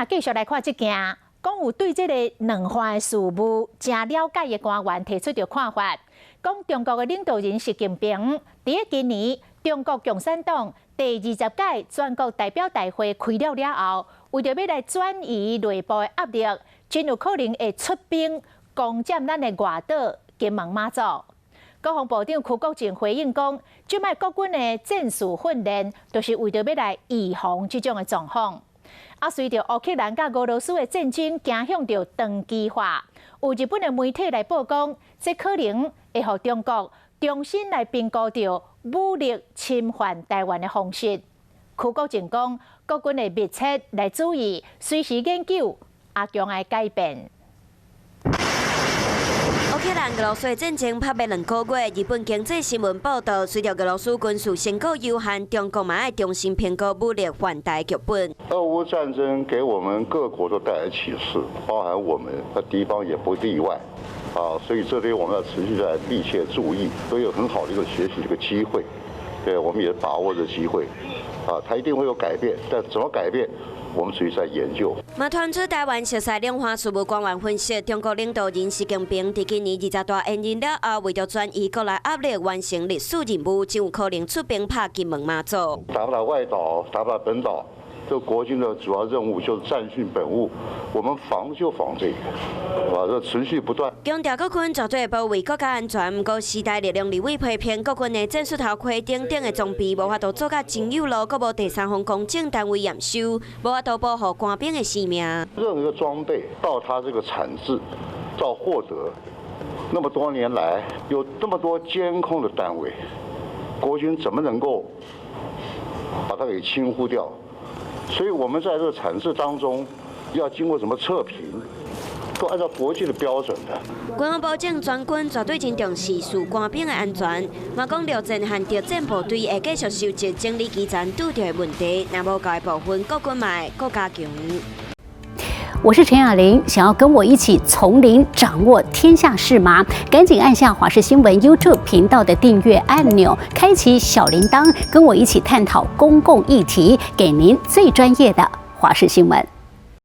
继续来看这件，讲有对这个两岸的事务真了解的官员提出着看法，讲中国的领导人习近平伫今年中国共产党第20届全国代表大会开了后，为着要来转移内部的压力，真有可能会出兵攻占咱的外岛金门马祖。国防部长邱国正回应讲，即摆国军的战术训练，就是为着要来预防这种的状况。随着乌克兰甲俄罗斯的战争走向着长期化，有日本的媒体来报讲，这可能会互中国重新来评估着武力侵犯台湾的方式。邱国正讲，国军会密切来注意，随时研究阿强的改变。乌克兰俄罗斯战争拍了2个月，日本经济新闻报道，随着俄罗斯军事成果有限，中国嘛要重新评估武力犯台剧本。俄乌战争给我们各国都带来启示，包含我们和敌方也不例外。所以这里我们要持续在密切注意，都有很好的一个学习的一个机会。对，我们也把握这机会。它一定会有改变，但怎么改变？我们属于在研究。嘛传出台湾熟悉两岸事务官员分析，中国领导人习近平在今年20大延任了后，为了转移国内压力，完成历史任务，就有可能出兵拍金门马祖。打不打外岛，打不打本岛，这国军的主要任务就是战训本务，我们防就防这个，这持续不断。强调国军绝对保卫国家安全，不过时代力量立委批评国军的战术头盔等等的装备无法度做甲真有路，阁无第三方公证单位验收，无法度保护官兵的性命。任何一个装备到它这个产制到获得，那么多年来有这么多监控的单位，国军怎么能够把它给轻忽掉？所以我们在这个产制当中，要经过什么测评，都按照国际的标准的。国防部长全军绝对真重视士官兵的安全，嘛讲陆战和作战部队会继续收集整理基层拄到的问题，若无该部分国军嘛会更加强。我是陈雅玲，想要跟我一起从零掌握天下事吗？赶紧按下华视新闻 YouTube 频道的订阅按钮，开启小铃铛，跟我一起探讨公共议题，给您最专业的华视新闻。